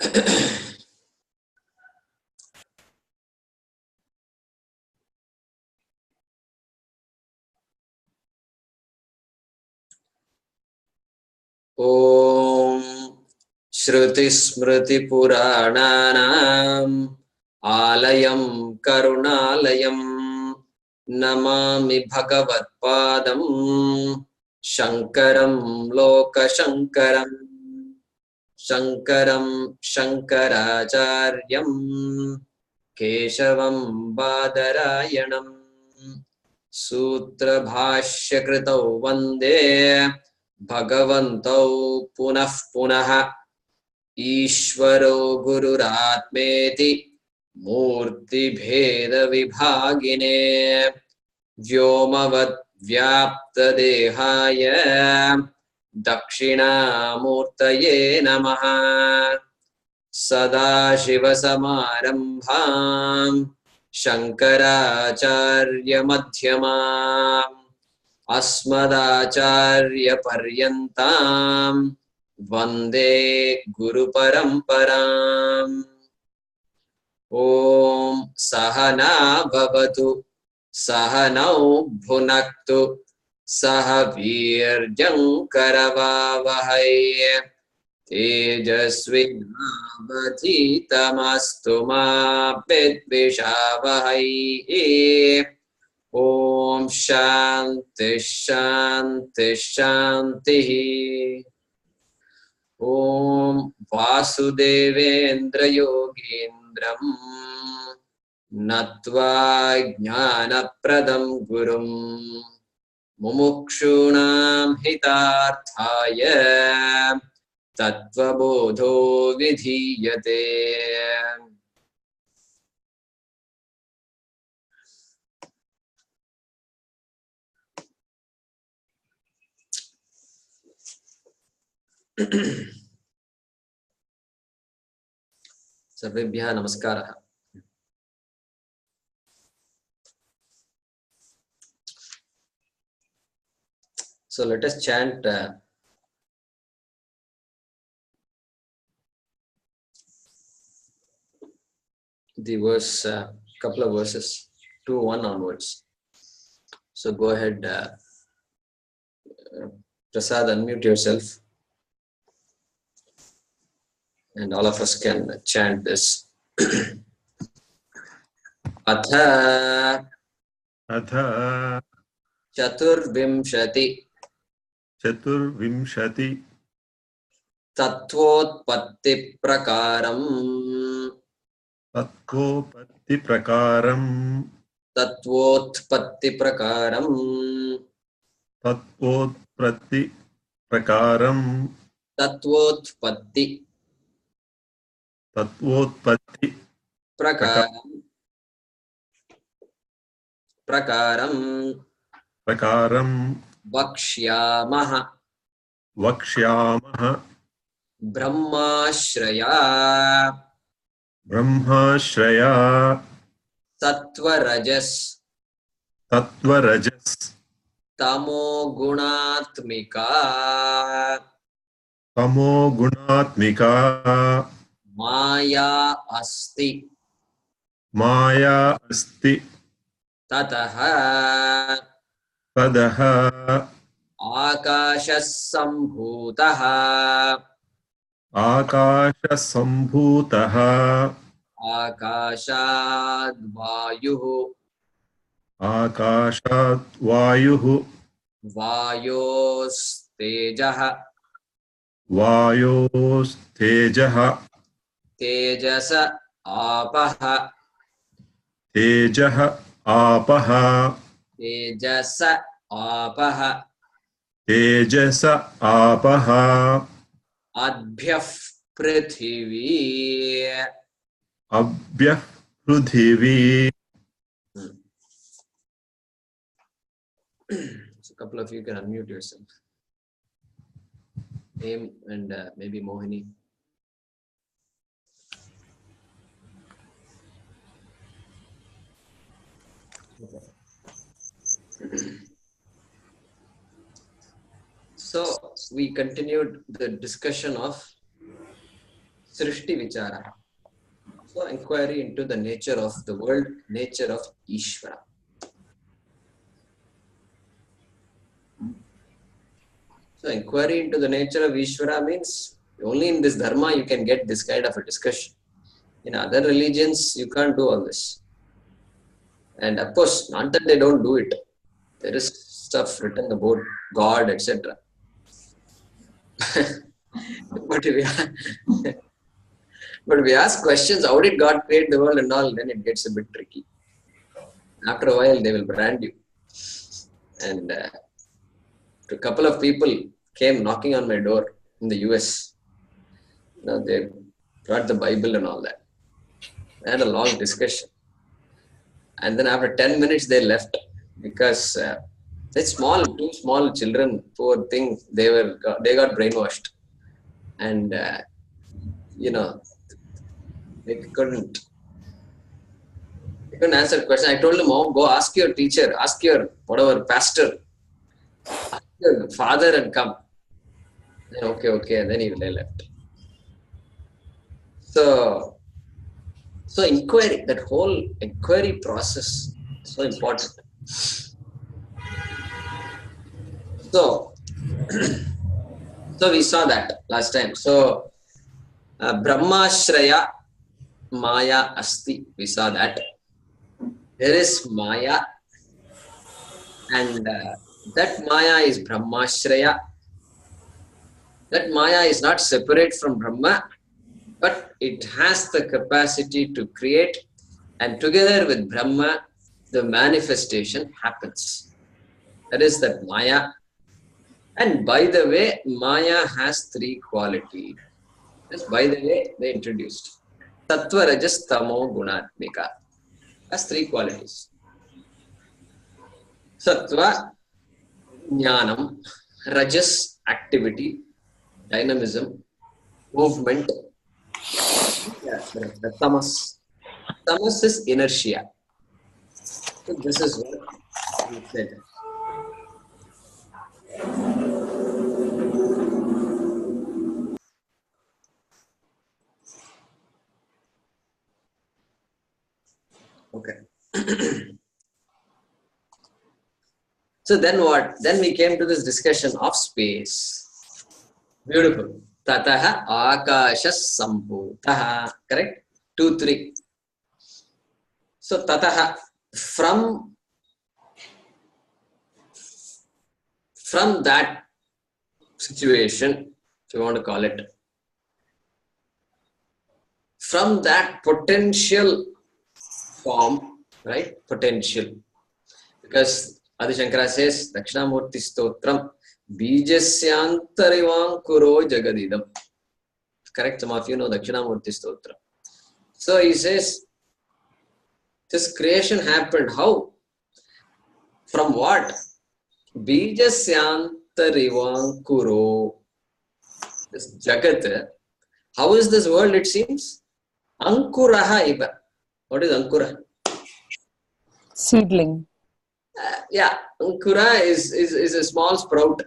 ॐ श्रुतिस्मृतिपुराणानाम् आलयं करुणालयं नमामि भगवत्पादं शङ्करं लोकशङ्करं शङ्करं शङ्कराचार्यं केशवं बादरायणं सूत्रभाष्यकृतौ वन्दे भगवन्तौ पुनः पुनः ईश्वरो गुरुरात्मेति मूर्तिभेदविभागिने व्योमवद्व्याप्तदेहाय दक्षिणामूर्तये नमः। सदाशिवसमारम्भां शङ्कराचार्यमध्यमाम् अस्मदाचार्यपर्यन्तां वन्दे गुरुपरम्पराम्। ॐ सहना भवतु सहनौ भुनक्तु सह वीर्यं करवावहै तेजस्विनावधीतमस्तु मा विद्विषावहै। ॐ शान्ति शान्ति शान्तिः। ॐ वासुदेवेन्द्र योगीन्द्रं नत्वा ज्ञानप्रदं गुरुं मुमुक्षूणां हितार्थाय तत्त्वबोधो विधीयते। सर्वेभ्यः नमस्कारः। So let us chant the verse, couple of verses, 2:1 onwards. So go ahead, Prasad, unmute yourself, and all of us can chant this. Atha chaturvimshati tattvotpatti prakaram prakaram vakshyamaha brahmashraya sattva-rajas tamo gunatmika maya asti tataha akashas sambhutaha akashad vayuhu vayostejah tejasa apaha adbhyah prithvi. So a couple of you can unmute yourself. Aim and maybe Mohini. So we continued the discussion of Srishti Vichara. So inquiry into the nature of the world, nature of Ishvara. So inquiry into the nature of Ishvara means only in this dharma you can get this kind of a discussion. In other religions, you can't do all this. And of course, not that they don't do it. There is stuff written about God, etc. but we ask questions, how did God create the world and all, then it gets a bit tricky. After a while, they will brand you. And a couple of people came knocking on my door in the US. Now they brought the Bible and all that. I had a long discussion. And then after 10 minutes, they left because two small children, poor thing, they got brainwashed. And, they couldn't answer the question. I told them, oh, go ask your teacher, ask your whatever pastor, ask your father and come. Then, okay. And then they left. So inquiry, that whole inquiry process is so important. So we saw that last time. So Brahmashraya Maya Asti, we saw that. There is Maya, and that Maya is Brahmashraya. That Maya is not separate from Brahma, but it has the capacity to create, and together with Brahma, the manifestation happens. That is that Maya. And by the way, Maya has 3 qualities. Just by the way, they introduced. Tattva, Rajas, Tamo, Gunatmika. Has 3 qualities. Sattva, Jnanam. Rajas, activity, dynamism, movement. Tamas. Tamas is inertia. So this is what we said. Okay. So then what? Then we came to this discussion of space. Beautiful. Tataha akashas sambhutaha. Correct? 2, 3. So tataha, from that situation, if you want to call it, from that potential form, right? Potential. Because Adi Shankara says, Dakshinamurti Stotram, Bijasyantarivangkuro Jagadidam. Correct? Some of you know Dakshinamurti Stotram. So he says, this creation happened. How? From what? Bijasyantarivangkuro. This Jagat. How is this world, it seems? Ankuraha iva. What is Ankura? Seedling. Yeah, Ankura is a small sprout.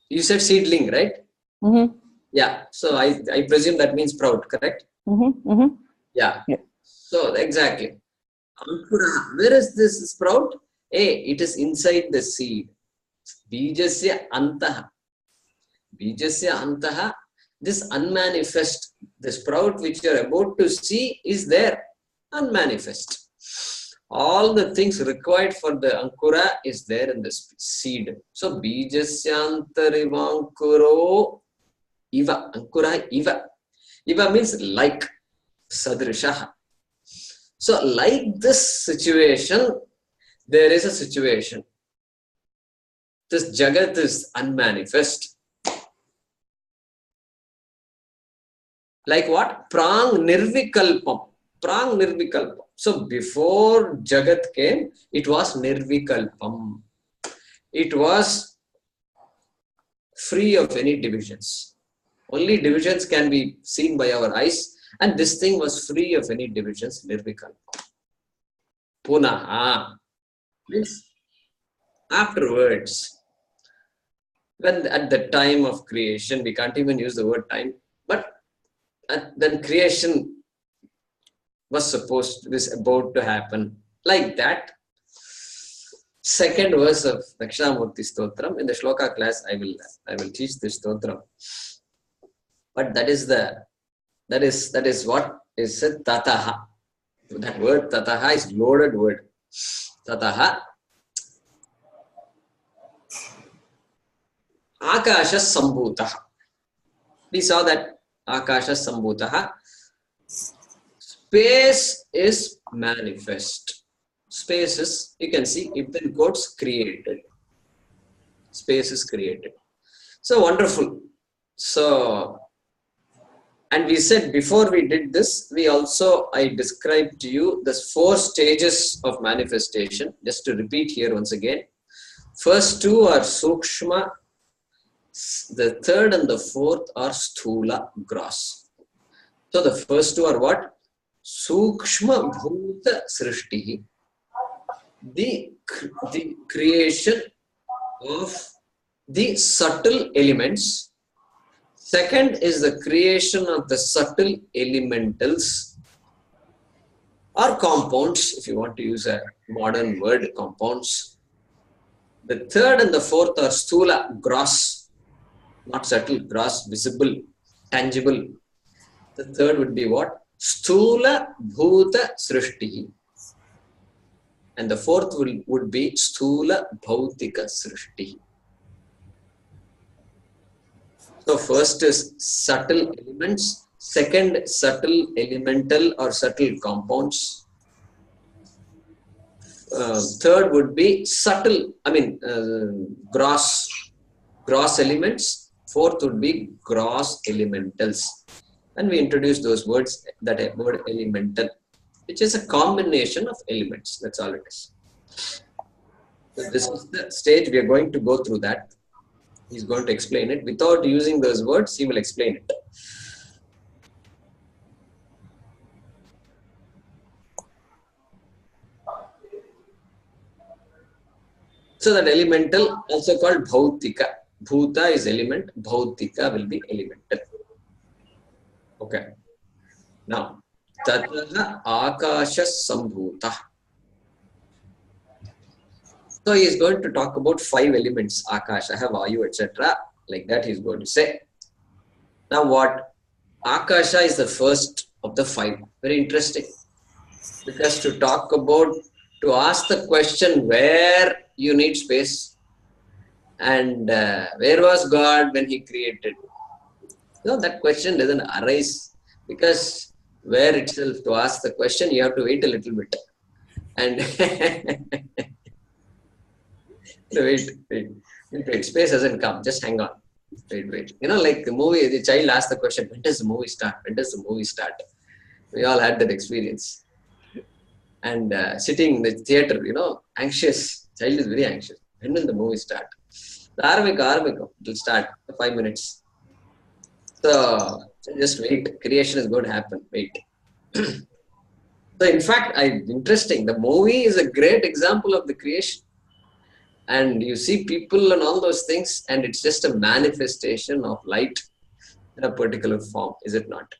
You said seedling, right? Mm-hmm. Yeah, so I presume that means sprout, correct? Mm-hmm. Mm-hmm. Yeah. So exactly. Ankura, where is this sprout? It is inside the seed. Bijasya antaha. Bijasya antaha. This unmanifest, the sprout which you are about to see is there, unmanifest. All the things required for the Ankura is there in the seed. So, Bijasyantarivangkuro iva. Ankura iva. Iva means like. Sadrishaha. So, like this situation, there is a situation. This Jagat is unmanifest. Like what? Prang nirvikalpam. Prang nirvikalpam. So before Jagat came, it was nirvikalpam. It was free of any divisions. Only divisions can be seen by our eyes, and this thing was free of any divisions, nirvikalpam. Punaha means afterwards. When at the time of creation, we can't even use the word time, but And then creation was about to happen. Like that. Second verse of Dakshinamurti Stotram. In the Shloka class, I will teach this Stotram. But that is what is said Tataha. That word Tataha is loaded word. Tataha Akasha Sambhutaha. We saw that Akasha Sambhutaha. Space is manifest. Space is, you can see, in quotes, created. Space is created. So wonderful. So, and we said before we did this, I described to you the 4 stages of manifestation. Just to repeat here once again. First 2 are Sukshma. The third and the fourth are Sthula, gross. So the first 2 are what? Sukshma Bhuta Srishti. The creation of the subtle elements. Second is the creation of the subtle elementals or compounds, if you want to use a modern word, compounds. The third and the fourth are Sthula, gross, not subtle, gross, visible, tangible. The third would be what? Sthula Bhuta Srishti. And the fourth would be Sthula Bhautika Srishti. So first is subtle elements. Second, subtle elemental or subtle compounds. Third would be subtle, gross elements. Fourth would be gross elementals. And we introduced those words, that word elemental, which is a combination of elements. That's all it is. So this is the stage we are going to go through that. He's going to explain it. Without using those words, he will explain it. So that elemental, also called Bhautika. Bhuta is element, Bhautika will be elemental. Okay. Now, Tataha Akasha Sambhuta. So he is going to talk about 5 elements, Akasha, Vayu, etc. Like that he is going to say. Now what? Akasha is the first of the 5. Very interesting. Because to ask the question where you need space and where was God when he created? No, that question doesn't arise, because where itself, to ask the question, you have to wait a little bit. And wait, space doesn't come, just hang on. Wait. Like the movie, the child asks the question, when does the movie start? When does the movie start? We all had that experience. And sitting in the theater, anxious. Child is very anxious. When will the movie start? It will start 5 minutes. So just wait. Creation is going to happen. Wait. So in fact, interesting. The movie is a great example of the creation. And you see people and all those things, and it's just a manifestation of light in a particular form, is it not?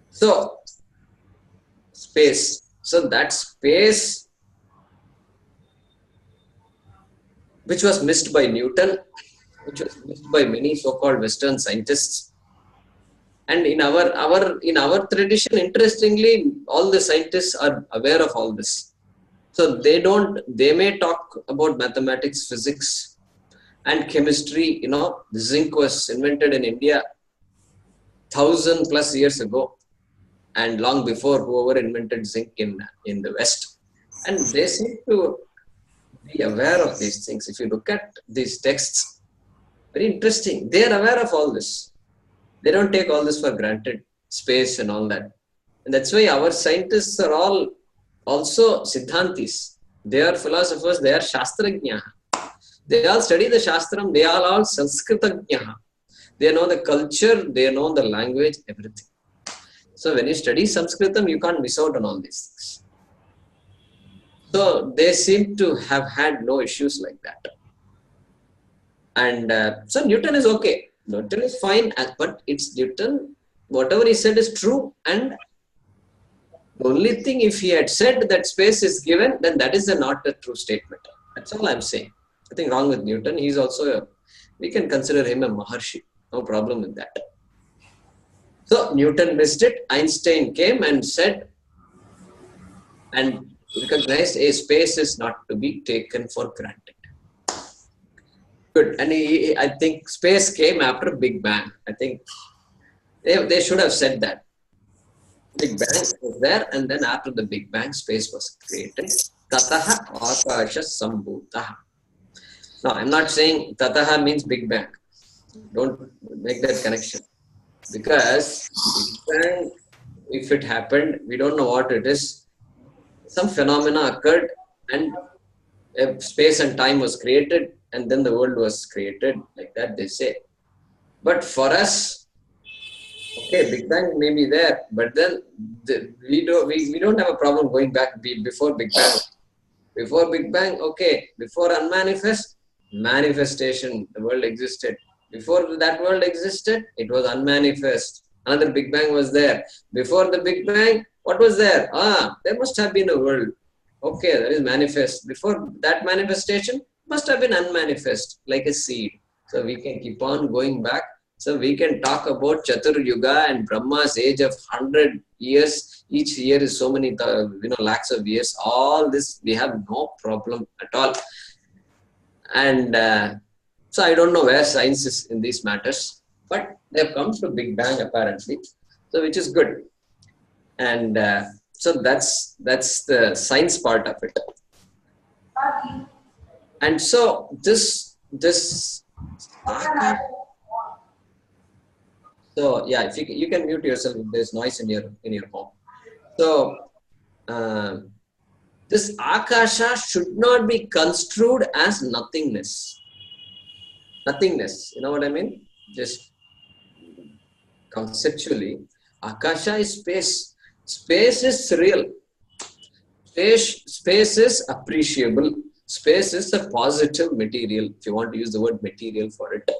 So, space. So that space, which was missed by Newton, which was missed by many so-called Western scientists. And in our tradition, interestingly, all the scientists are aware of all this. So they may talk about mathematics, physics, and chemistry. The zinc was invented in India 1,000+ years ago, and long before whoever invented zinc in the West. And they seem to be aware of these things. If you look at these texts, very interesting. They are aware of all this. They don't take all this for granted, space and all that. And that's why our scientists are all also Siddhantis. They are philosophers, they are Shastrajnaha. They all study the Shastram, they are all Sanskritagnaha. They know the culture, they know the language, everything. So when you study Sanskritam, you can't miss out on all these things. So they seem to have had no issues like that. And so Newton is okay. Newton is fine, but it's Newton, whatever he said is true. And the only thing, if he had said that space is given, then that is not a true statement. That's all I'm saying. Nothing wrong with Newton. He's also, we can consider him a Maharshi. No problem with that. So Newton missed it. Einstein came and said, and recognized a space is not to be taken for granted. Good. And I think space came after Big Bang. I think they should have said that. Big Bang was there, and then after the Big Bang, space was created. Tataha akasha sambhutaha. Now, I'm not saying Tataha means Big Bang. Don't make that connection. Because Big Bang, if it happened, we don't know what it is. Some phenomena occurred, and space and time was created, and then the world was created, like that they say. But for us, okay, Big Bang may be there, but then we don't have a problem going back before Big Bang. Before Big Bang, okay, before unmanifest, manifestation, the world existed. Before that world existed, it was unmanifest. Another Big Bang was there. Before the Big Bang, what was there? There must have been a world. Okay, that is manifest. Before that manifestation, must have been unmanifest, like a seed. So we can keep on going back. So we can talk about Chatur Yuga and Brahma's age of 100 years. Each year is so many lakhs of years. All this, we have no problem at all. And so I don't know where science is in these matters. But they have come to Big Bang apparently. So which is good. And so that's the science part of it. And so this so yeah, if you can mute yourself if there's noise in your home. So this akasha should not be construed as nothingness. Nothingness, you know what I mean? Just conceptually, akasha is space. Space is real. Space is appreciable. Space is a positive material, if you want to use the word material for it.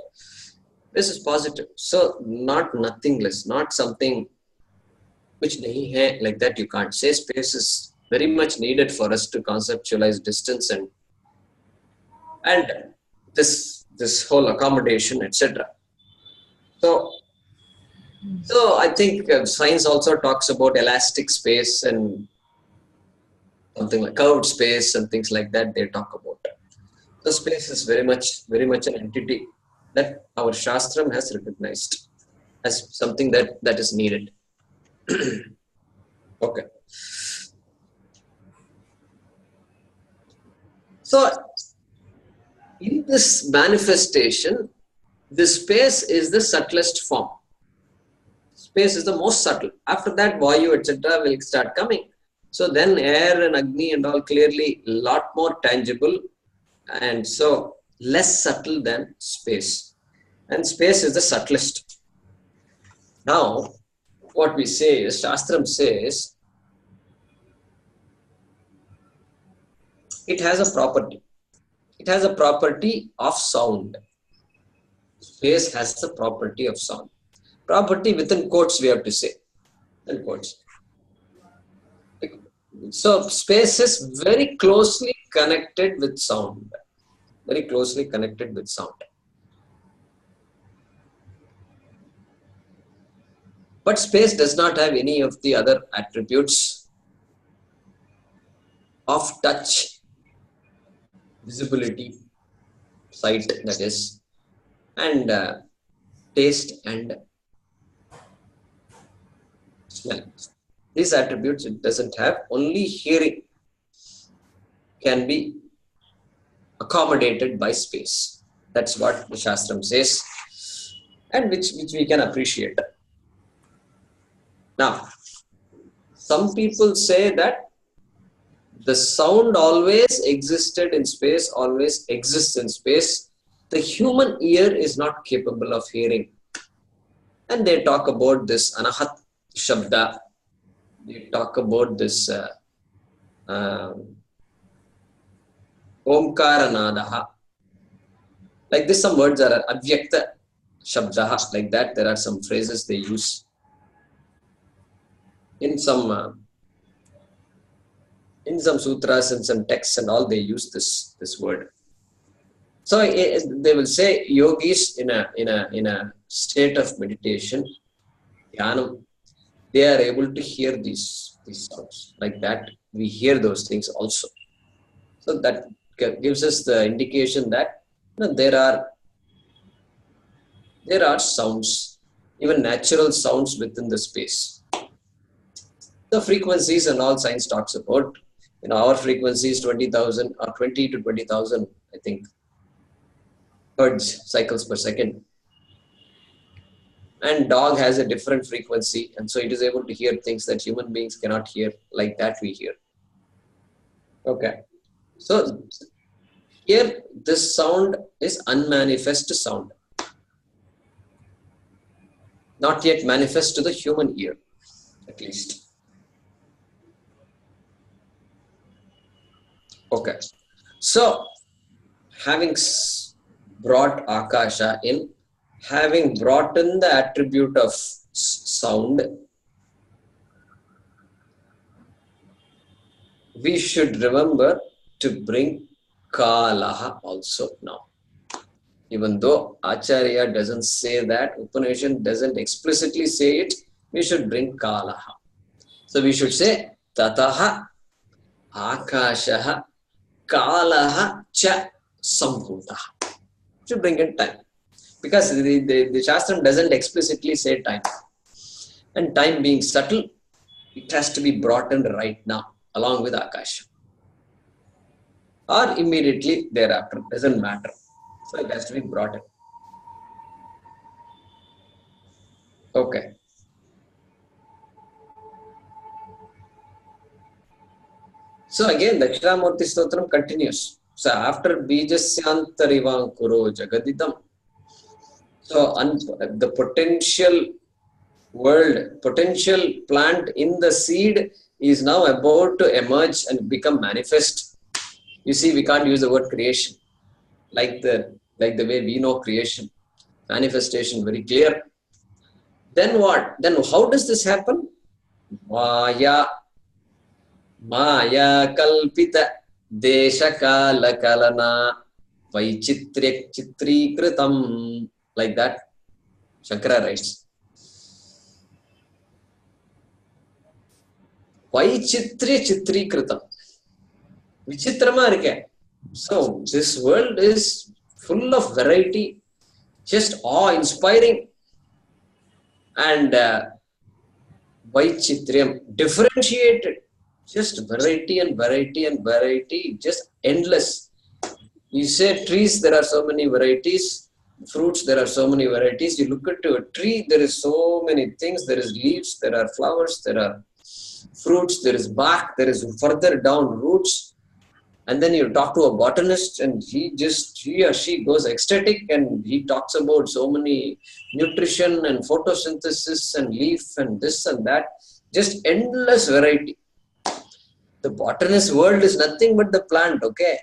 This is positive. So not nothingless, not something which nahi hai, like that you can't say. Space is very much needed for us to conceptualize distance and this whole accommodation, etc. So I think science also talks about elastic space and something like curved space and things like that they talk about. The space is very much an entity that our Shastram has recognized as something that is needed. Okay. So in this manifestation, the space is the subtlest form. Space is the most subtle. After that, Vayu, etc. will start coming. So then air and Agni and all clearly a lot more tangible and so less subtle than space. And space is the subtlest. Now, what we say is, Shastram says, it has a property. It has a property of sound. Space has the property of sound. Property within quotes we have to say. In quotes. So space is very closely connected with sound. Very closely connected with sound. But space does not have any of the other attributes of touch, visibility, sight, that is, and taste and smell. These attributes it doesn't have. Only hearing can be accommodated by space. That's what the Shastram says, and which we can appreciate. Now, some people say that the sound always existed in space, always exists in space. The human ear is not capable of hearing. And they talk about this anahat shabda. They talk about this omkara nadaha. Like this, some words are avyakta. shabdaha, like that. There are some phrases they use in some sutras and some texts and all. They use this word. So they will say yogis in a state of meditation, dhyanam, they are able to hear these sounds like that. We hear those things also. So that gives us the indication that there are sounds, even natural sounds within the space. The frequencies and all science talks about, our frequency is 20,000 or 20 to 20,000, I think, hertz cycles per second. And dog has a different frequency, and so it is able to hear things that human beings cannot hear, like that we hear. Okay. So here, this sound is unmanifest sound, not yet manifest to the human ear, at least. Okay. So, having brought Akasha in, having brought in the attribute of sound, we should remember to bring Kalaha also now. Even though Acharya doesn't say that, Upanishad doesn't explicitly say it, we should bring Kalaha. So we should say Tataha Akashaha Kalaha Cha Sambhutaha. Should bring in time. Because the Shastram doesn't explicitly say time. And time being subtle, it has to be brought in right now, along with Akasha. Or immediately thereafter, doesn't matter. So it has to be brought in. Okay. So again, Dakshinamurti Stotram continues. So after Bijasyantarivam Kuro Jagaditam, so the potential world, potential plant in the seed is now about to emerge and become manifest. You see, we can't use the word creation like the way we know creation. Manifestation, very clear. Then what? Then how does this happen? Maya kalpita deshakala kalana vaichitrya chitrikritam, like that Shankara writes. Vaichitrya chitrikritam. Vichitrama irukke. So this world is full of variety, just awe-inspiring, and Vaichitriam, differentiated, just variety and variety and variety, just endless. You say trees, there are so many varieties. Fruits, there are so many varieties. You look into a tree, there is so many things. There is leaves, there are flowers, there are fruits, there is bark, there is further down roots. And then you talk to a botanist and he or she goes ecstatic and he talks about so many nutrition and photosynthesis and leaf and this and that. Just endless variety. The botanist world is nothing but the plant, okay?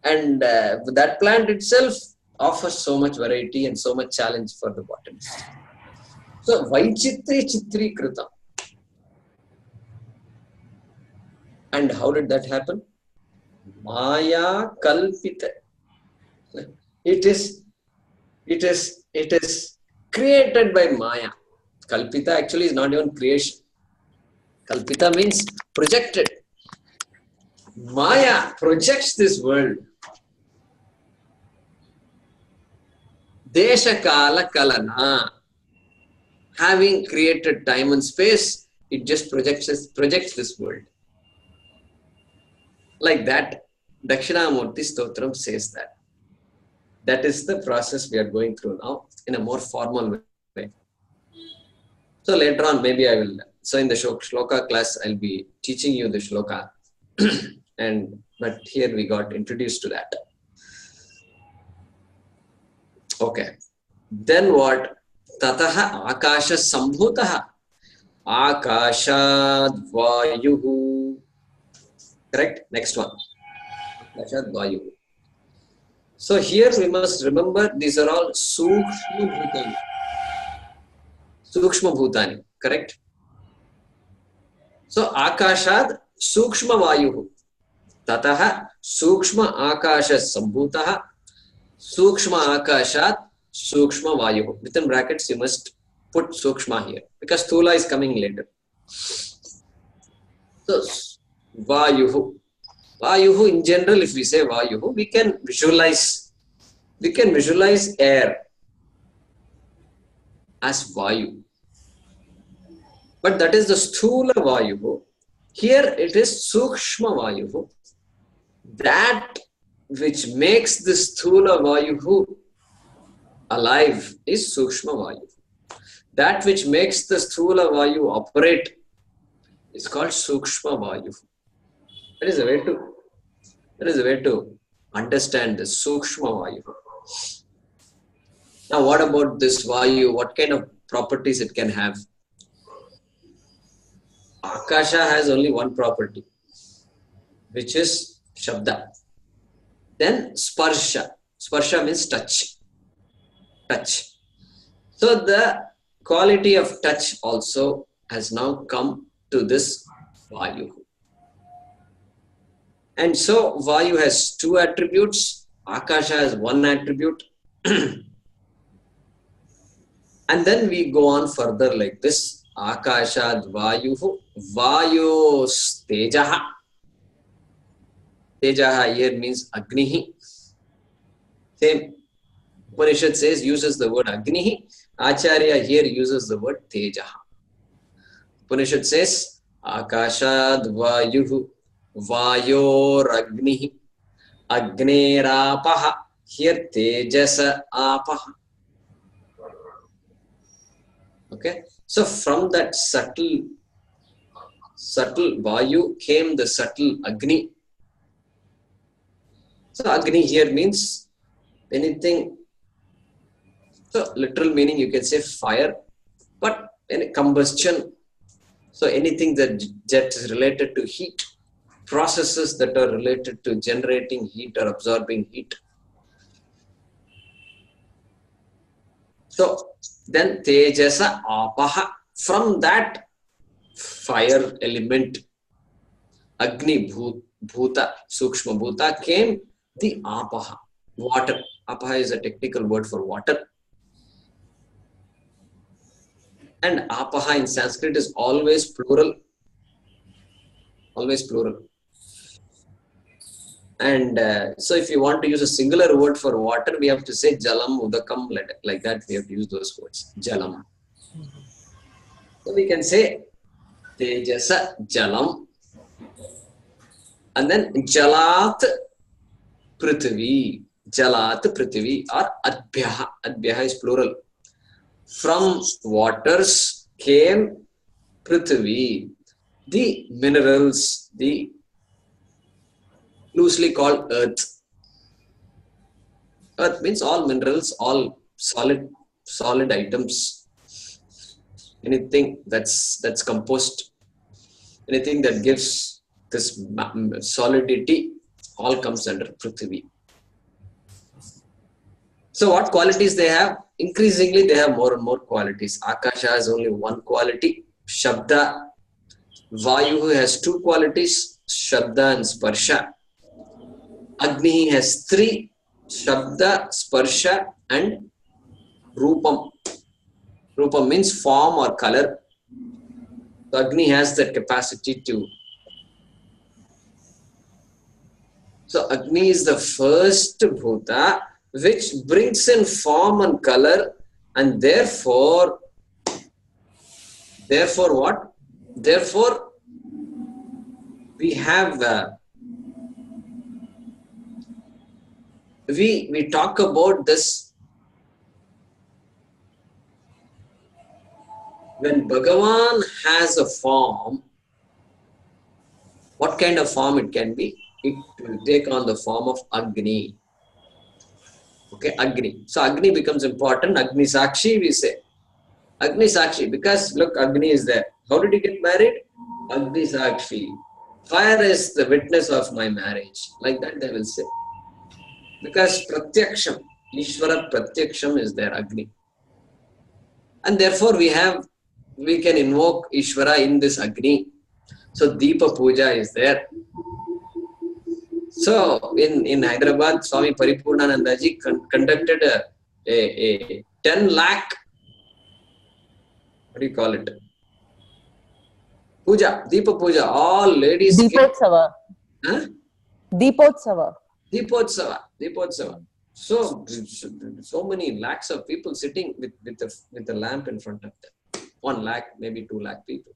And that plant itself offers so much variety and so much challenge for the botanist. So, Vaichitri Chitri Krita. And how did that happen? Maya Kalpita. It is created by Maya. Kalpita actually is not even creation. Kalpita means projected. Maya projects this world. Deshakala Kalana. Having created time and space, it just projects this world. Like that, Dakshinamurti Stotram says that. That is the process we are going through now in a more formal way. So later on, maybe I will. So in the shloka class, I'll be teaching you the shloka. But here we got introduced to that. Okay. Then what? Tataha Akasha Sambhutaha. Akashad Vayuhu. Correct? Next one. Akashad Vayuhu. So here we must remember these are all Sukshma Bhutani. Sukshma Bhutani, correct? So Akashad Sukshma Vayuhu. Tataha Sukshma Akasha Sambhutaha Sukshma Akashat Sukshma Vayuhu. Within brackets you must put Sukshma here because Thula is coming later. So Vayuhu. Vayuhu in general, if we say Vayuhu, we can visualize air as Vayu. But that is the Sthula Vayuhu. Here it is Sukshma Vayuhu. That which makes the Sthula Vayuhu alive is Sukshma Vayu. That which makes the Sthula Vayu operate is called Sukshma Vayu. That is a way to understand the Sukshma Vayu. Now what about this Vayu? What kind of properties it can have? Akasha has only one property, which is Shabda. Then Sparsha. Sparsha means touch. Touch. So the quality of touch also has now come to this Vayu. And so Vayu has two attributes. Akasha has one attribute. And then we go on further like this. Akashad Vayuhu Vayos Tejaha. Tejaha here means Agnihi. Same. Upanishad uses the word Agnihi. Acharya here uses the word Tejaha. Upanishad says Akashad Vayuhu Vayor Agnihi Agnerapaha. Here Tejasa Apaha. Okay. So from that subtle Vayu came the subtle Agni. So Agni here means anything. So literal meaning you can say fire, but any combustion. So anything that is related to heat, processes that are related to generating heat or absorbing heat. So then Tejasa Apaha. From that fire element, Agni Bhuta, Sukshma Bhuta, came the Apaha, water. Apaha is a technical word for water. And Apaha in Sanskrit is always plural. Always plural. And so if you want to use a singular word for water, we have to say Jalam, Udakam, like that we have to use those words. Jalam. So we can say Tejasa Jalam. And then Jalat Prithvi. Jalat Prithvi or Adbhyaha. Adbhyaha is plural. From waters came Prithvi. The minerals, the loosely called earth. Earth means all minerals, all solid items. Anything that's composed, anything that gives this solidity, all comes under Prithvi. So what qualities they have? Increasingly, they have more and more qualities. Akasha has only one quality. Shabda. Vayu has two qualities. Shabda and Sparsha. Agni has three. Shabda, Sparsha and Rupam. Rupam means form or color. So Agni has that capacity to. So Agni is the first Bhuta which brings in form and color, and therefore what? Therefore we have we talk about this when Bhagavan has a form. What kind of form it can be? It will take on the form of Agni. Okay, Agni. So Agni becomes important. Agni Sakshi, we say. Agni Sakshi, because look, Agni is there. How did he get married? Agni Sakshi. Fire is the witness of my marriage. Like that they will say. Because Pratyaksham, Ishvara Pratyaksham is there, Agni. And therefore we can invoke Ishvara in this Agni. So Deepa Puja is there. So in Hyderabad, Swami Paripurnanandaji conducted a 10 lakh, what do you call it? Puja, Deepa Puja, all ladies. Deepotsava. Huh? Deepotsava. Deepotsava. So many lakhs of people sitting with a lamp in front of them. 1 lakh, maybe 2 lakh people.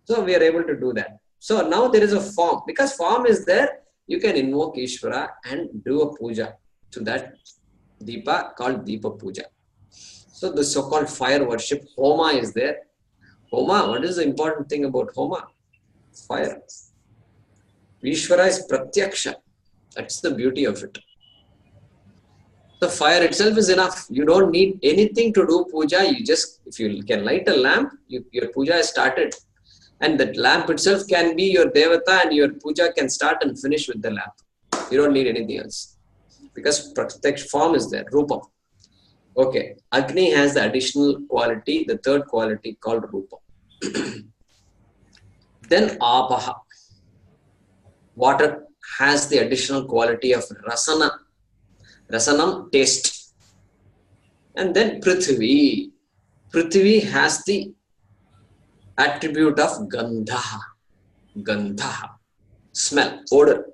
So we are able to do that. So now there is a form. Because form is there, you can invoke Ishvara and do a puja to that Deepa called Deepa Puja. So the so-called fire worship, Homa is there. Homa, what is the important thing about Homa? Fire. Ishvara is Pratyaksha. That's the beauty of it. The fire itself is enough. You don't need anything to do puja. You just, if you can light a lamp, your puja is started. And that lamp itself can be your devata, and your puja can start and finish with the lamp. You don't need anything else. Because Pratyaksh form is there, Rupam. Okay, Agni has the additional quality, the third quality called Rupam. Then Apaha. Water has the additional quality of Rasana. Rasanam, taste. And then Prithvi. Prithvi has the attribute of Gandha. Gandha. Smell, odor.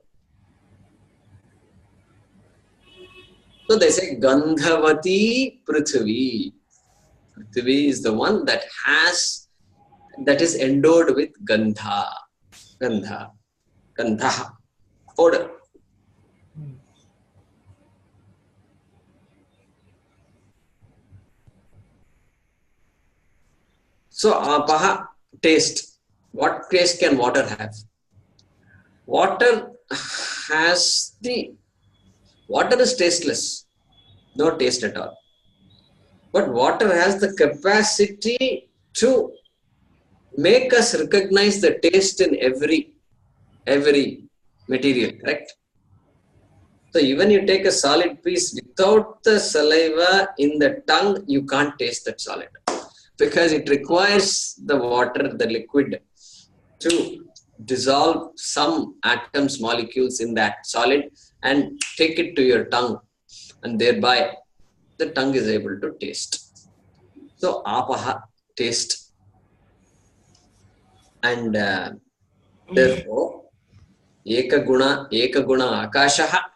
So they say Gandhavati Prithvi. Prithvi is the one that is endowed with Gandha. Gandha. Gandha. Odor. So, Apaha, taste. What taste can water have? Water is tasteless. No taste at all. But water has the capacity to make us recognize the taste in every material, correct? So even you take a solid piece, without the saliva in the tongue, you can't taste that solid. Because it requires the water, the liquid, to dissolve some atoms, molecules in that solid and take it to your tongue. And thereby, the tongue is able to taste. So, Apaha, taste. And therefore, Ekaguna Akashaha,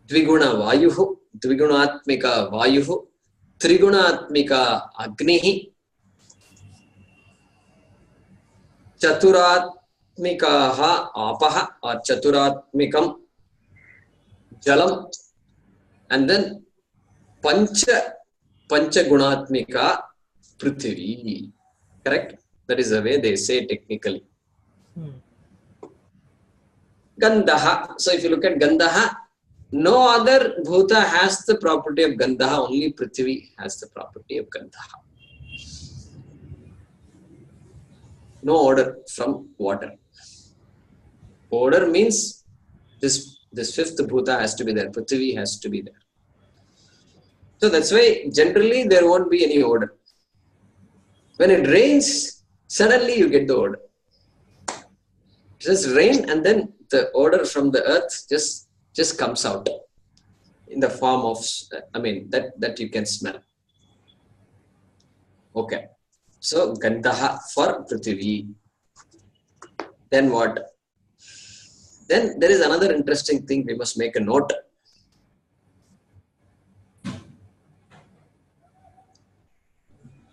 Dviguna Vayuhu, Dvigunatmika Vayuhu, Trigunatmika Agnihi, Chaturatmikaha Apaha or Chaturatmikam Jalam, and then Panchagunatmika Prithvi. Correct? That is the way they say technically. Gandha. So if you look at Gandha, no other bhuta has the property of Gandha, only Prithvi has the property of Gandha. No odor from water. Odor means this fifth bhuta has to be there, Prithvi has to be there. So that's why generally there won't be any odor. When it rains, suddenly you get the odor. Just rain and then the odor from the earth just comes out in the form of, that you can smell. Okay. So, Gandha for Prithvi. Then what? Then there is another interesting thing we must make a note.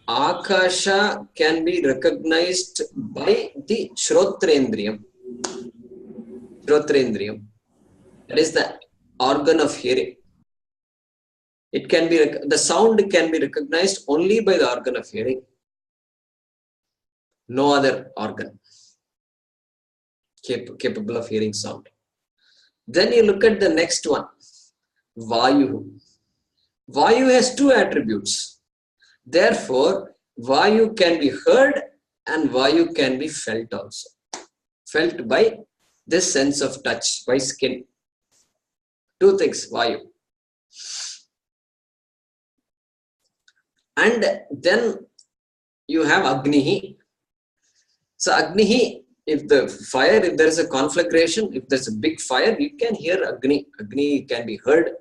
Akasha can be recognized by the Shrotrendriyam. Shrotrendriyam. That is the organ of hearing. It can be, the sound can be recognized only by the organ of hearing. No other organ capable of hearing sound. Then you look at the next one, Vayu. Vayu has two attributes. Therefore, Vayu can be heard and Vayu can be felt also. Felt by this sense of touch, by skin. Two things, Vayu. And then you have Agnihi. So Agnihi, if the fire, if there is a conflagration, if there's a big fire, you can hear Agni. Agni can be heard.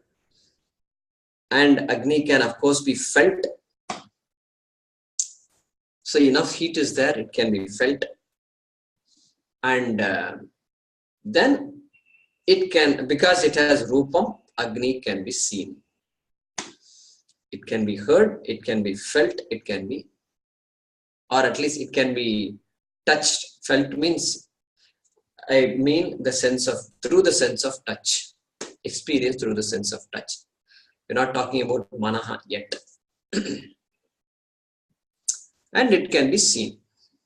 And Agni can, of course, be felt. So enough heat is there, it can be felt. And then it can, because it has Rupam, Agni can be seen. It can be heard, it can be felt, it can be, or at least it can be touched. Felt means, I mean the sense of, through the sense of touch. Experience through the sense of touch. We're not talking about Manaha yet. And it can be seen,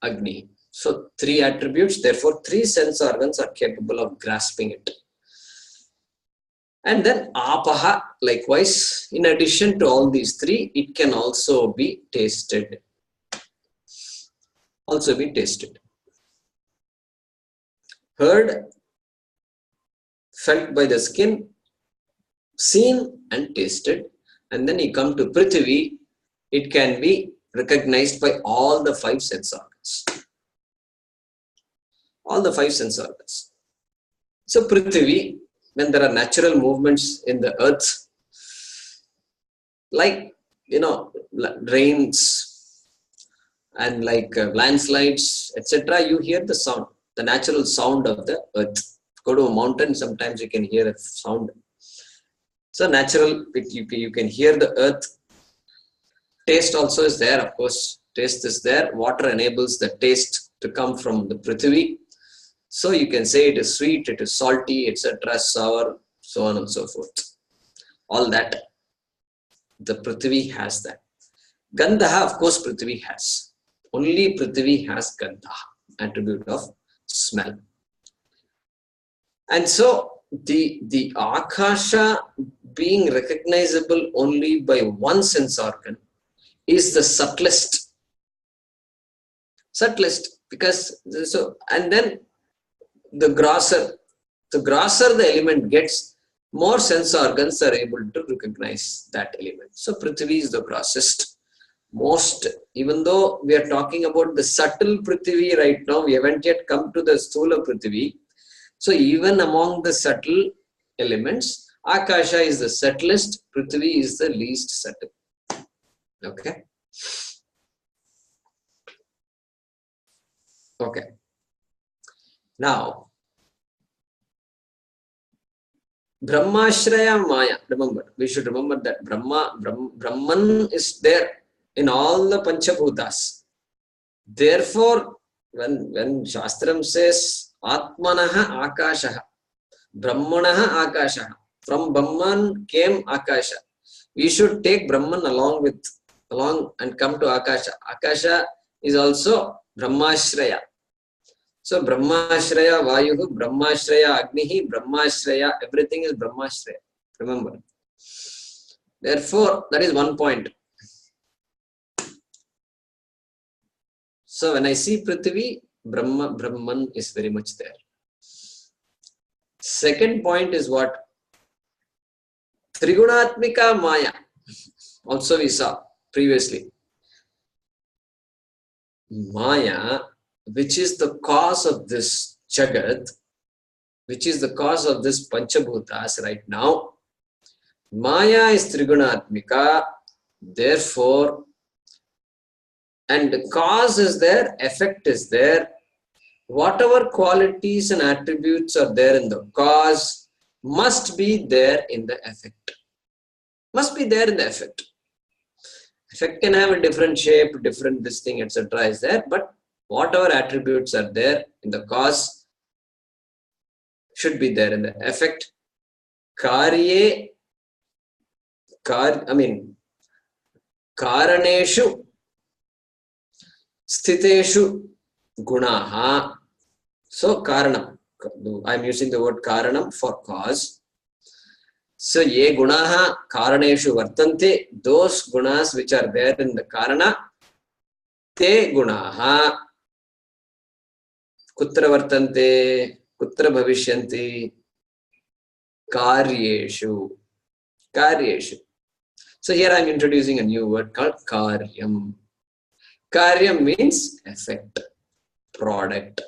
Agni. So 3 attributes, therefore 3 sense organs are capable of grasping it. And then Apaha, likewise, in addition to all these 3, it can also be tasted. Also be tasted. Heard, felt by the skin, seen and tasted. And then you come to Prithvi, it can be recognized by all the 5 sense organs. All the 5 sense organs. So Prithvi, when there are natural movements in the earth, like, rains and like landslides, etc., you hear the sound, the natural sound of the earth. Go to a mountain, sometimes you can hear a sound. So natural, you can hear the earth. Taste also is there, of course. Taste is there. Water enables the taste to come from the Prithvi. So you can say it is sweet, it is salty, etc., sour, so on and so forth. All that, the Prithvi has that. Gandha, of course, Prithvi has. Only Prithvi has Gandha, attribute of smell. And so the Akasha being recognizable only by one sense organ is the subtlest. Subtlest, because so, and then the grosser the element gets, more sense organs are able to recognize that element. So Prithvi is the grossest. Most, even though we are talking about the subtle Prithvi right now, we haven't yet come to the Sthula Prithvi. So even among the subtle elements, Akasha is the subtlest, Prithvi is the least subtle. Okay. Okay. Now, Brahmashraya Maya. Remember, we should remember that Brahman is there in all the Panchabhutas. Therefore, when Shastram says Atmanaha Akashaha, Brahmanaha Akashaha, from Brahman came Akasha, we should take Brahman along and come to Akasha. Akasha is also Brahmashraya. So Brahmashraya Vayuhu, Brahmashraya Agnihi, Brahmashraya, everything is Brahmashraya. Remember. Therefore, that is one point. So when I see Prithvi, Brahman is very much there. Second point is what? Trigunatmika Maya. Also we saw previously. Maya, which is the cause of this Jagat, which is the cause of this Panchabhutas right now. Maya is Trigunatmika, therefore, and the cause is there, effect is there. Whatever qualities and attributes are there in the cause must be there in the effect. Must be there in the effect. Effect can have a different shape, different this thing, etc. is there, but whatever attributes are there in the cause should be there in the effect. Karaneshu Sthiteshu Gunaha. So Karanam, I am using the word Karanam for cause. So ye Gunaha Karaneshu Vartante, those gunas which are there in the Karana, te Gunaha Kutra Vartante, Kutra Bhavishyanti. Karyeshu. Karyeshu. So here I am introducing a new word called karyam. Karyam means effect, product.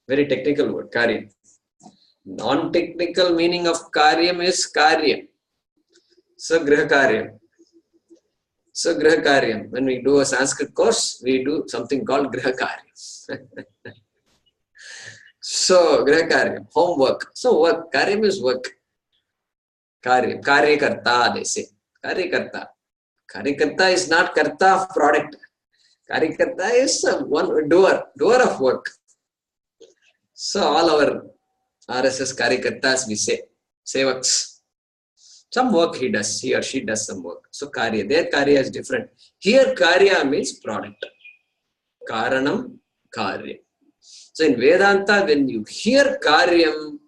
Very technical word, karyam. Non-technical meaning of karyam is karyam. So griha karyam. So griha karyam. When we do a Sanskrit course, we do something called griha karyam. So griha karyam, homework. So work, karyam is work. Karyam, karyakarta they say. Karyakarta. Karyakarta is not karta of product. Karyakarta is one doer of work. So all our RSS karyakartas we say, sevaks. Some work he does, he or she does some work. So karya, their karya is different. Here karya means product. Karanam, karya. So in Vedanta, when you hear karyam,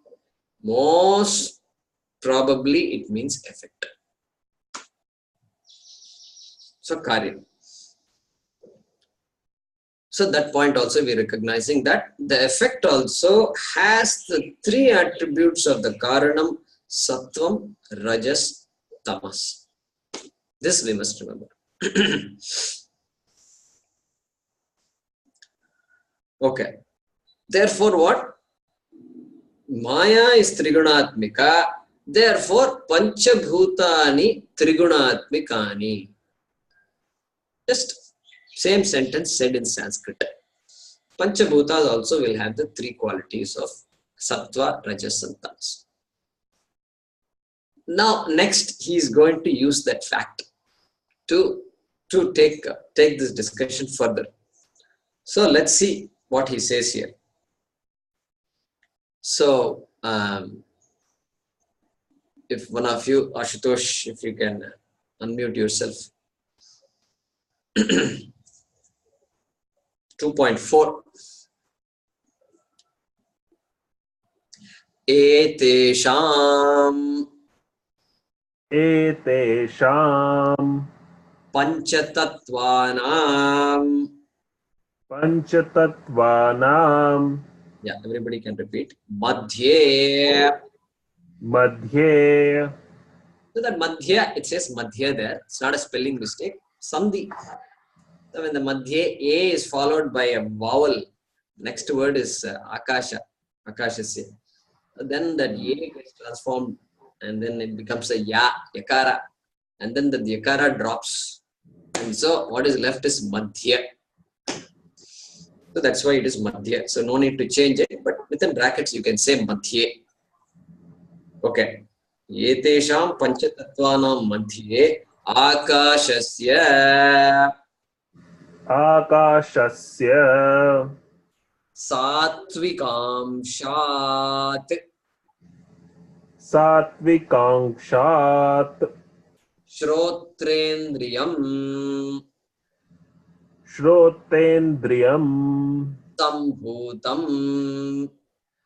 most probably it means effect. So karyam. So that point also we are recognizing that the effect also has the three attributes of the karanam, sattvam, rajas, tamas. This we must remember. Okay. Therefore what? Maya is trigunatmika. Therefore panchabhutani trigunatmikani. Just same sentence said in Sanskrit. Panchabhutas also will have the three qualities of sattva, rajas, and tamas. Now, next, he is going to use that fact to take this discussion further. So, let's see what he says here. So, if one of you, Ashutosh, if you can unmute yourself. 2.4. Etesham Panchatattvanam. Yeah, everybody can repeat. Madhye. So that madhya, it says madhya there. It's not a spelling mistake. Sandhi. So when the madhya A is followed by a vowel, next word is akasha. Akashasya. So then that A gets transformed and then it becomes a ya, yakara. And then the yakara drops. And so what is left is madhya. So that's why it is madhya. So no need to change it, but within brackets you can say madhya. Okay. Etesham panchatattvanam madhye akashasya satvikamshat shrotrendriyam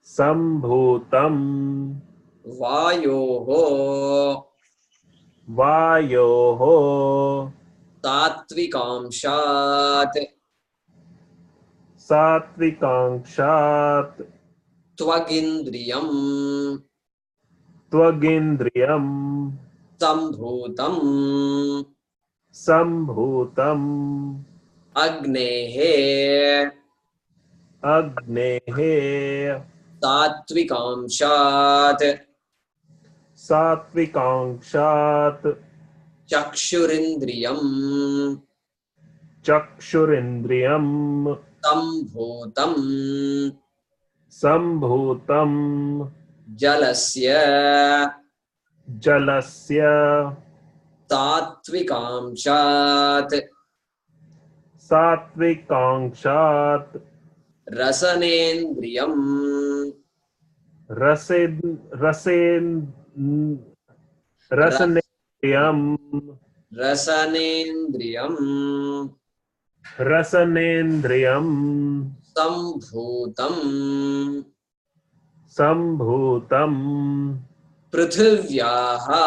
sambhutam vayoho tatvikamshat tvagindriyam sambhutam agnehe tatvikamshat chakshurindriyam sambhutam jalasya tatvikamshat rasanendriyam rasanendriyam sambhutam prithivyaha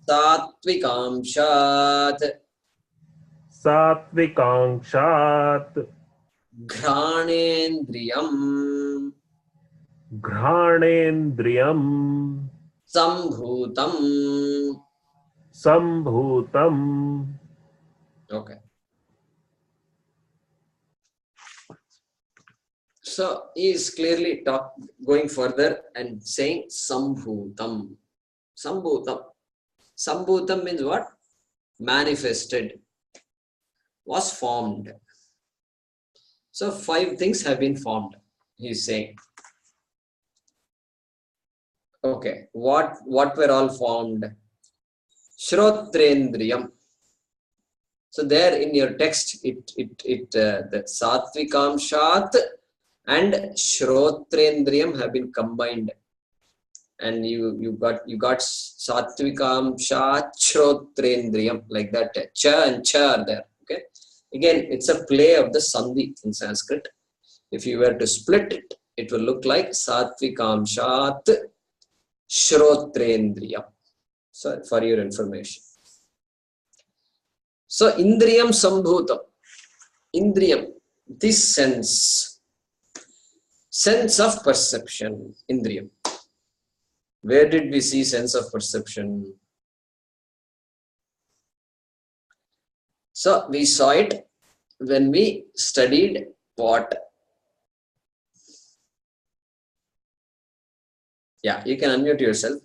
tatvikamshat Granendriyam Granendriyam Sambhutam. Sambhutam. Okay. So he is clearly going further and saying Sambhutam. Sambhutam. Sambhutam means what? Manifested, was formed. So 5 things have been formed, he is saying. Okay, what were all formed? Shrotrendriyam. So there in your text, the Sattvikamshat and Shrotrendriyam have been combined, and you got Sattvikamshat Shrotrendriyam, like that. Cha and cha are there. Okay, again it's a play of the Sandhi in Sanskrit. If you were to split it, it will look like Sattvikamshat Shrotrendriyam. So for your information. So Indriyam Sambhutam. Indriyam, this sense of perception, Indriyam. Where did we see sense of perception? So we saw it when we studied what? Yeah, you can unmute yourself.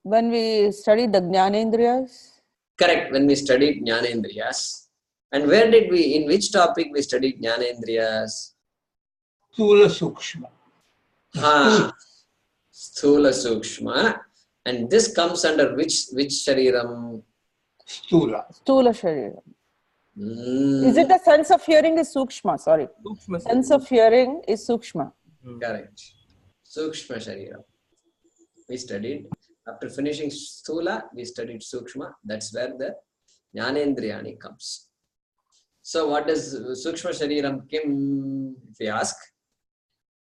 When we studied the Jnanendriyas? Correct, when we studied Jnanendriyas. And where did we, in which topic we studied Jnanendriyas? Sthula Sukshma. Sthula Sukshma. And this comes under which Shariram? Sthula. Stula Sharira. Is it the sense of hearing is Sukshma? Sorry. Sukshma. Sense of hearing is Sukshma. Correct. Sukshma Shariram. We studied. After finishing Sthula, we studied Sukshma. That's where the Jnanendriyani comes. So what does Sukshma Shariram Kim, if we ask?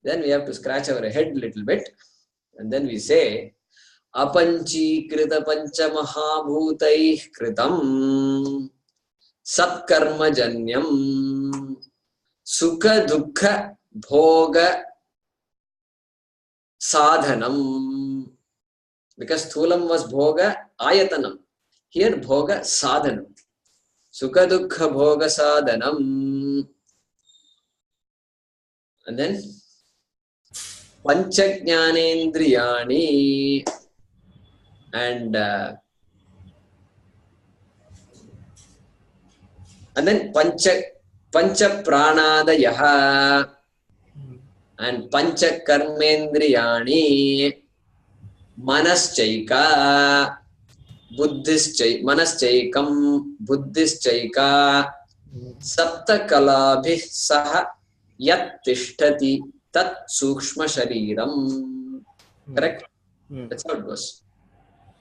Then we have to scratch our head a little bit. And then we say, Apanchikrita Pancha Mahabhutaih Kritam Satkarma Janyam Sukha Dukha Bhoga Sadhanam. Because Thulam was Bhoga Ayatanam. Here Bhoga Sadhanam. Sukha Dukha Bhoga Sadhanam. And then Panchajnanendriyani and then Pancha Pranadayaha and Pancha Karmendriyani Manaschaika Manaschaikam Buddhischaika Sapta Kalabhi Saha Yat Tishtati Tat Sukshma Shariram. Correct? That's how it goes.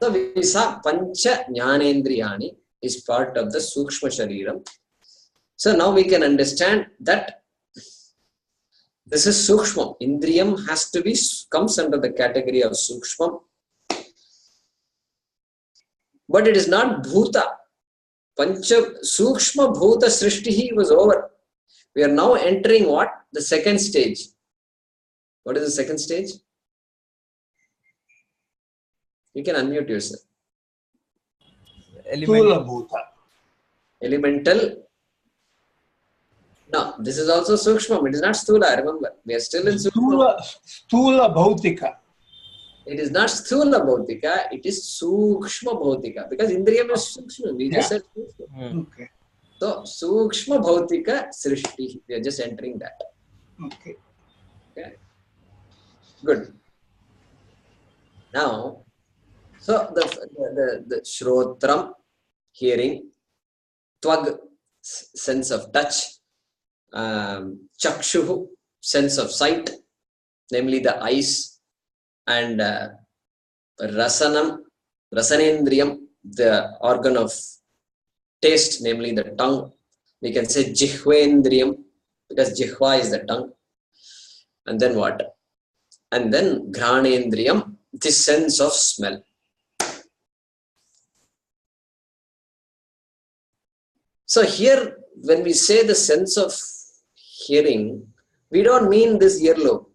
So we saw Pancha Jnanendriyani is part of the Sukshma Shariram. So now we can understand that this is Sukshma. Indriyam has to be, comes under the category of Sukshma. But it is not Bhuta. Pancha Sukshma Bhuta Srishtihi was over. We are now entering what? The second stage. What is the second stage? You can unmute yourself. Sthula Bhuta. Elemental. No, this is also Sukshma. It is not Sthula, remember. We are still in Sukshma. Sthula Bhautika. It is not Sthula Bhautika, it is Sukshma Bhautika. Because Indriyam is Sukshma. We just said Sukshma. Okay. So, Sukshma Bhautika Srishti. We are just entering that. Okay. Okay. Good. Now, so the Shrotram, hearing, Tvag, sense of touch, Chakshuhu, sense of sight, namely the eyes, and Rasanendriyam, the organ of taste, namely the tongue. We can say Jihvendriyam, because Jihva is the tongue. And then what? And then Granendriyam, the sense of smell. So here, when we say the sense of hearing, we don't mean this earlobe.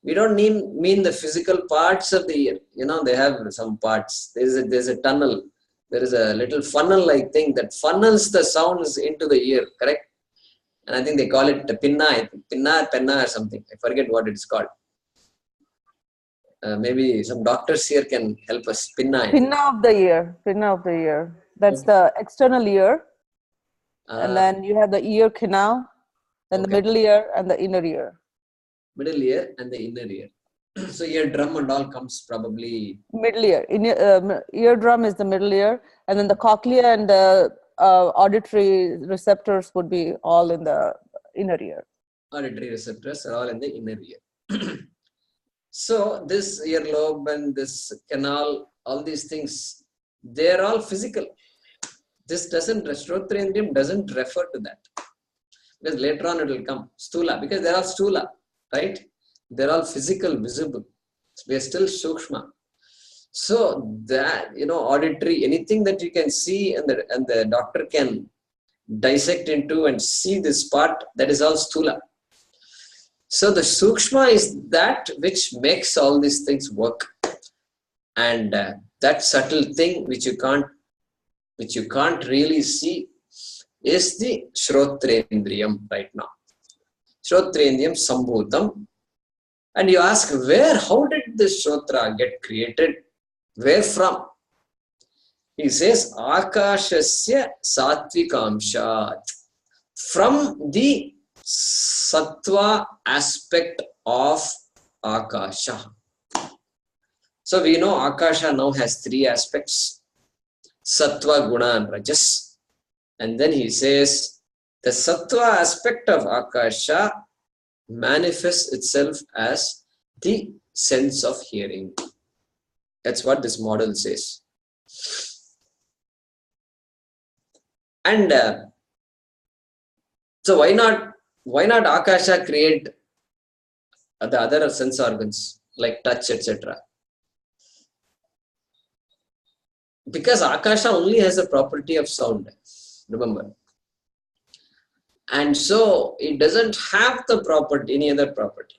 We don't mean the physical parts of the ear. You know, they have some parts. There's a tunnel. There is a little funnel-like thing that funnels the sounds into the ear, correct? And I think they call it pinna, pinna or penna or something. I forget what it's called. Maybe some doctors here can help us. Pinna. Pinna of the ear. Pinna of the ear. That's the external ear. And then you have the ear canal, then the middle ear and the inner ear. Middle ear and the inner ear. So eardrum and all comes probably... Middle ear. Eardrum is the middle ear. And then the cochlea and the auditory receptors would be all in the inner ear. Auditory receptors are all in the inner ear. So this earlobe and this canal, all these things, they're all physical. This doesn't, Shrotrendriyam doesn't refer to that. Because later on it will come. Stula, because they're all stula, right? They're all physical, visible. They're still sukshma. So that, you know, auditory, anything that you can see and the doctor can dissect into and see this part, that is all stula. So the sukshma is that which makes all these things work. And that subtle thing which you can't really see is the Shrotrendriyam right now. Shrotrendriyam Sambhutam. And you ask, how did this Shrotra get created? Where from? He says, Akashasya Sattvikamshat. From the Sattva aspect of Akasha. So we know Akasha now has three aspects. Sattva, Guna and Rajas. And then he says, the Sattva aspect of Akasha manifests itself as the sense of hearing. That's what this model says. And so why not Akasha create the other sense organs like touch, etc.? Because Akasha only has a property of sound, remember. And so it doesn't have the property, any other property.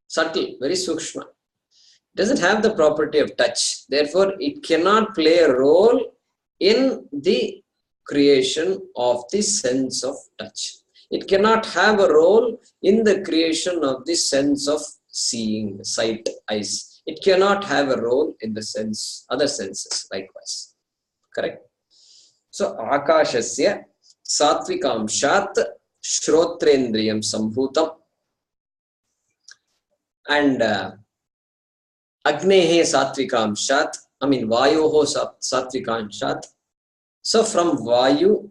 Subtle, very sukshma. It doesn't have the property of touch. Therefore, it cannot play a role in the creation of the sense of touch. It cannot have a role in the creation of the sense of seeing, sight, eyes. It cannot have a role in the sense, other senses likewise. Correct? So, Akashasya Sattvikamshat Shrotrendriyam Sambhutam. And Agnehe Sattvikamshat, Vayoho Sattvikamshat. So from Vayu,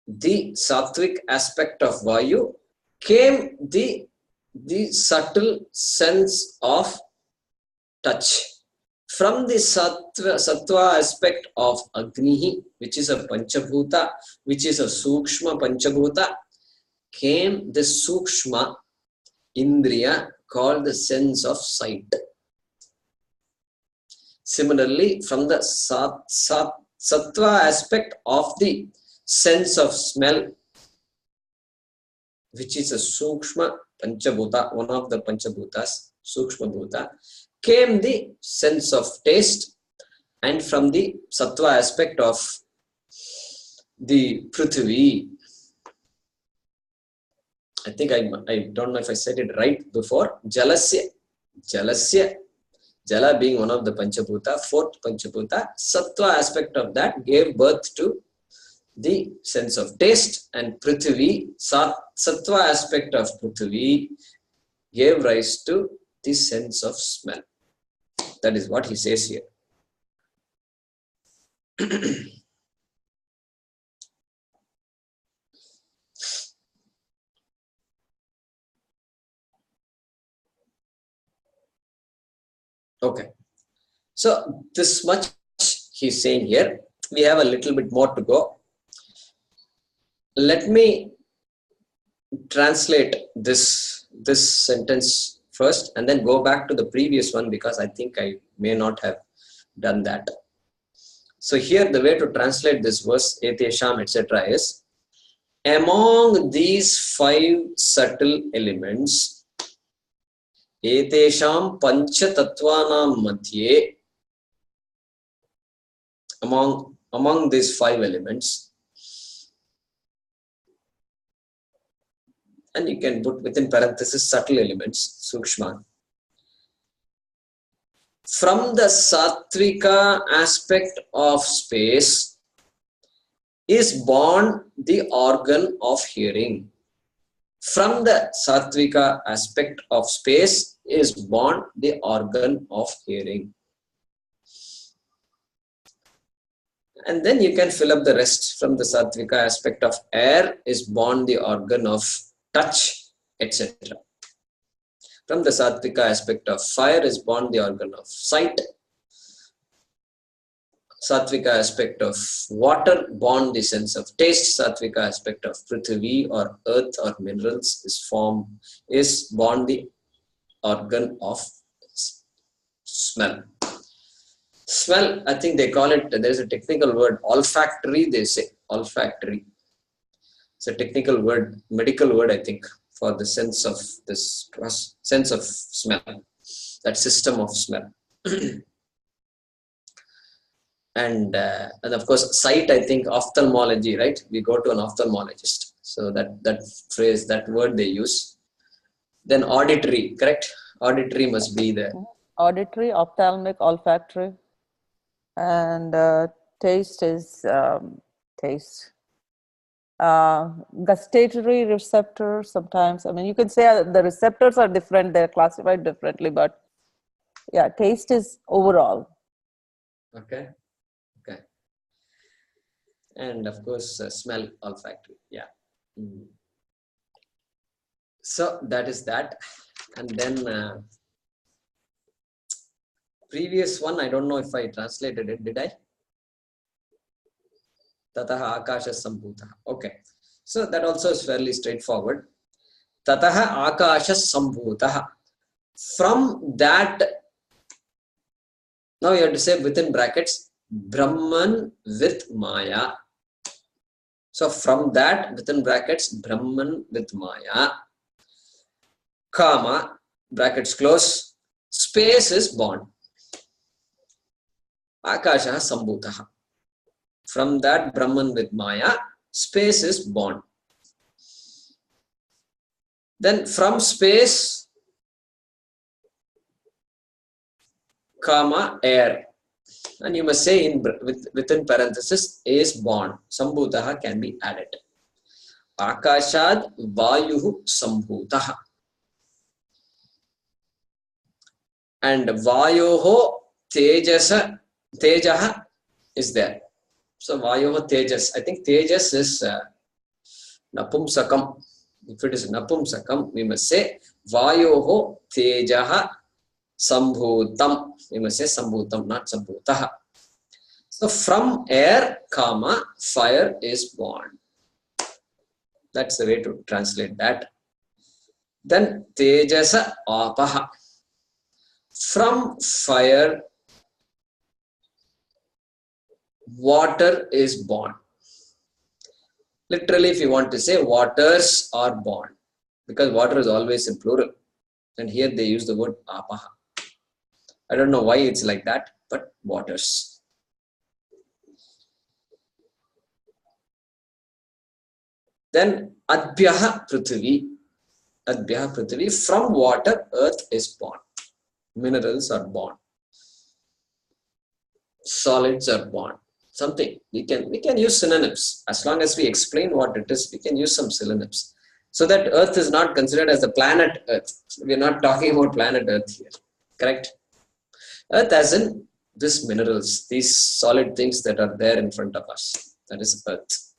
the sattvic aspect of Vayu, came the subtle sense of touch. From the sattva aspect of Agnihi, which is a Panchabhuta, which is a Sukshma Panchabhuta, came the Sukshma Indriya called the sense of sight. Similarly, from the Sattva aspect of the sense of smell, which is a Sukshma Panchabhuta, one of the Panchabhutas, Sukshma Bhuta, came the sense of taste, and from the Sattva aspect of the Prithvi, I think I don't know if I said it right before, Jalasya, Jala being one of the Panchabhuta, fourth Panchabhuta, Sattva aspect of that gave birth to the sense of taste, and Prithvi, Sattva aspect of Prithvi gave rise to the sense of smell. That is what he says here. Okay. So this much he's saying here. We have a little bit more to go. Let me translate this sentence first and then go back to the previous one, because I think I may not have done that. So here the way to translate this verse, etesham, etc. is, Among these 5 subtle elements, etesham pancha tattvanam madhye, among these 5 elements, and you can put within parenthesis subtle elements, sukshma. From the sattvika aspect of space is born the organ of hearing. From the sattvika aspect of space is born the organ of hearing. And then you can fill up the rest. From the sattvika aspect of air is born the organ of touch, etc. From the sattvika aspect of fire is born the organ of sight. Sattvika aspect of water born the sense of taste. Sattvika aspect of prithvi or earth or minerals is born the organ of smell. Smell, I think they call it, there is a technical word, olfactory, they say, olfactory. It's a technical word, medical word, I think, for the sense of smell, that system of smell. And of course, sight, I think, ophthalmology, right? We go to an ophthalmologist. So that phrase, that word they use. Then auditory, correct? Auditory must be there. Auditory, ophthalmic, olfactory. And taste is taste. Gustatory receptor sometimes. I mean, you can say the receptors are different, they're classified differently, but yeah, taste is overall. Okay. And of course, smell, olfactory. Yeah. So that is that. And then previous one, I don't know if I translated it. Did I? Tataha akasha sambhutaha. Okay. So that also is fairly straightforward. Tataha akasha sambhutaha. From that, now you have to say within brackets, Brahman with Maya. So from that, within brackets, Brahman with Maya, comma, brackets close, space is born. Akasha sambhutaha. From that Brahman with Maya, space is born. Then from space, comma, air. And you must say within parenthesis is born. Sambhutaha can be added. Akashad vayuhu sambhutaha. And vayoho tejaha is there. So vayoho tejas. I think tejas is napumsakam. If it is napumsakam, we must say vayoho tejaha sambhutam. We must say sambhutam, not sambhutaha. So from air, comma, fire is born. That's the way to translate that. Then tejasa apaha. From fire, water is born. Literally, if you want to say, waters are born, because water is always in plural. And here they use the word apaha. I don't know why it's like that, but waters. Then adbhyaha prithvi. Adbhyaha prithvi. From water, earth is born. Minerals are born. Solids are born. Something. We can use synonyms. As long as we explain what it is, we can use some synonyms. So that earth is not considered as the planet earth. We are not talking about planet earth here. Correct? Earth as in these minerals, these solid things that are there in front of us. That is earth.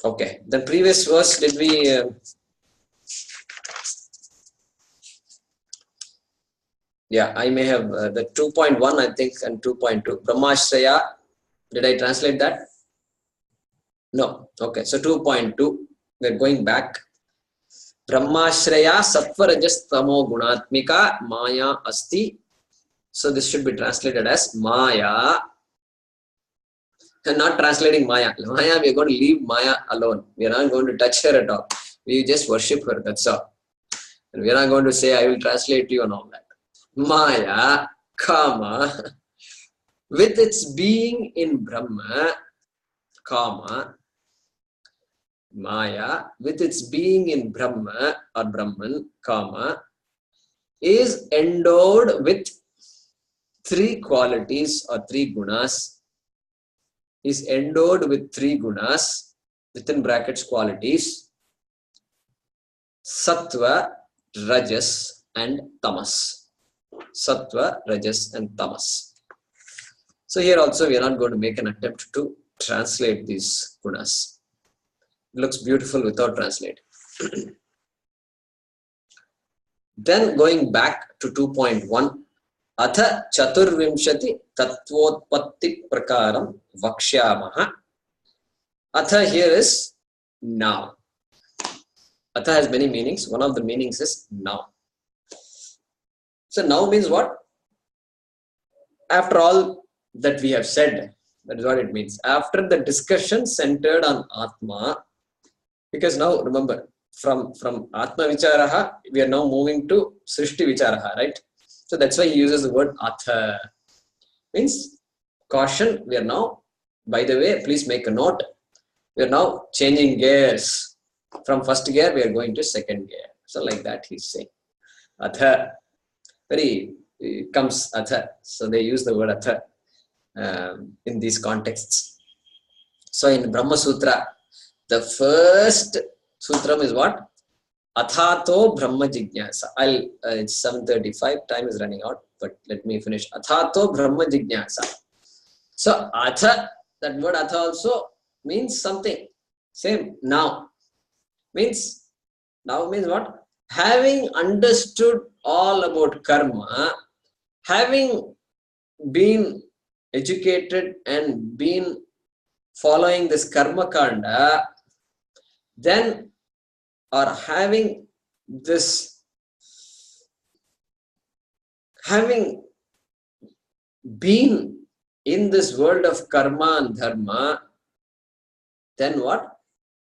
Okay. The previous verse, did we... yeah, I may have the 2.1, I think, and 2.2. Brahmashraya. Did I translate that? No. Okay. So 2.2. We're going back. Brahmashraya sattva rajas tamo gunatmika maya asti. So this should be translated as Maya not translating Maya. Maya, we are going to leave Maya alone. We are not going to touch her at all. We just worship her, that's all. And we are not going to say, I will translate you and all that. Maya, comma, with its being in Brahma, comma, Maya, with its being in Brahma or Brahman, comma, is endowed with three qualities or three gunas, is endowed with three gunas, within brackets qualities, sattva, rajas and tamas. Sattva, rajas and tamas. So here also we are not going to make an attempt to translate these gunas. It looks beautiful without translating. Then going back to 2.1, Atha Chaturvimshati Tattvabodha Prakaram Vakshyamaha. Atha here is now. Atha has many meanings. One of the meanings is now. So now means what? After all that we have said, that is what it means. After the discussion centered on Atma, because now remember, from Atma Vicharaha, we are now moving to Srishti Vicharaha, right? So that's why he uses the word Atha. Means caution, we are now, by the way, please make a note, we are now changing gears. From first gear, we are going to second gear. So like that he's saying. Atha. Very comes Atha. So they use the word Atha in these contexts. So in Brahma Sutra, the first sutram is what? Athato Brahma Jignasa. It's 7:35, time is running out, but let me finish. Athato Brahma Jignasa. So Atha, that word Atha also means something. Same, now. Means, now means what? Having understood all about karma, having been educated and been following this karma kanda, then or having been in this world of karma and dharma, then what?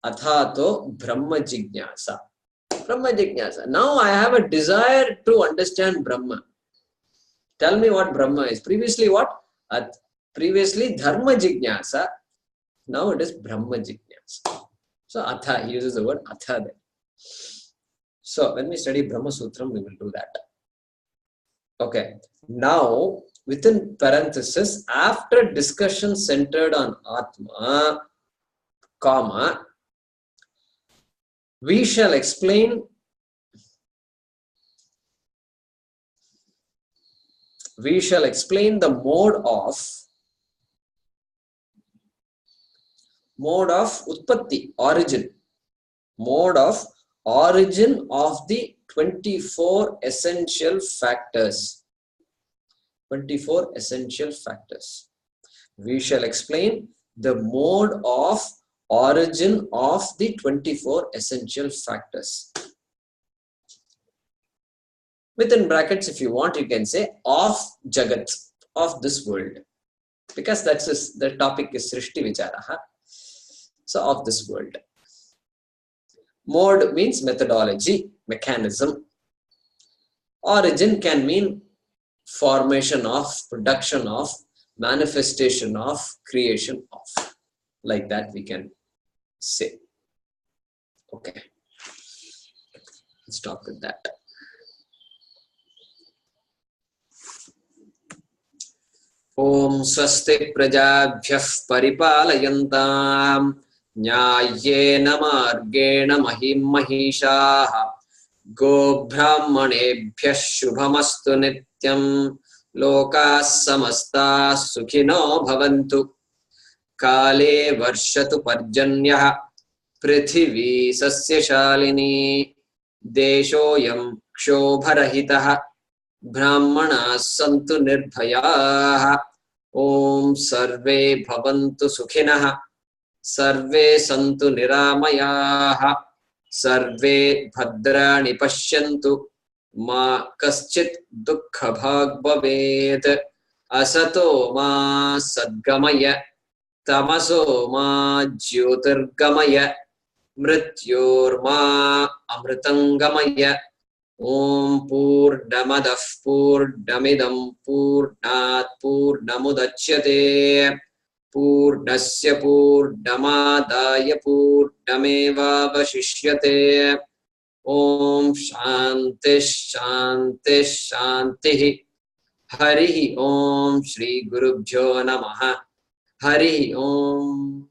Athato Brahma Jignasa. Brahma Jignasa. Now I have a desire to understand Brahma. Tell me what Brahma is. Previously what? Previously Dharma Jignasa. Now it is Brahma Jignasa. So Atha, he uses the word Atha there. So when we study Brahma Sutram, we will do that. Okay. Now, within parenthesis, after discussion centered on Atma, comma, we shall explain the mode of utpatti, origin. Mode of origin of the 24 essential factors. 24 essential factors. We shall explain the mode of origin of the 24 essential factors. Within brackets, if you want, you can say of Jagat, of this world. Because that's the topic is Srishti Vicharaha. So of this world. Mode means methodology, mechanism. Origin can mean formation of, production of, manifestation of, creation of. Like that we can say. Okay. Let's stop with that. Om Swasti Prajabhyah Paripalayantam Nyayena Margena Mahim Mahishaha Go Brahmanebhyah Shubhamastu Nityam Lokas Samasta Sukhino Bhavantu Kale Varshatu Parjanyah Prithvi Sasyashalini Deshoyam Kshobharahitah Brahmanas Santu Nirbhayaah Om Sarve Bhavantu Sukhinah Sarve Santu Niramayah Sarve Bhadrani Pashyantu Ma Kaschit Dukkha Bhag Bhavet Asato Ma Sadgamaya तमसो मा ज्योतिर्गमय मृत्योर्मा अमृतंगमय ओम पूर्णमदः पूर्णमिदं पूर्णात् पूर्णमुदच्यते पूर्णस्य पूर्णमादाय पूर्णमेवावशिष्यते ओम शांति शांति शांति हरि ओम श्री गुरुभ्यो नमः हरि ओम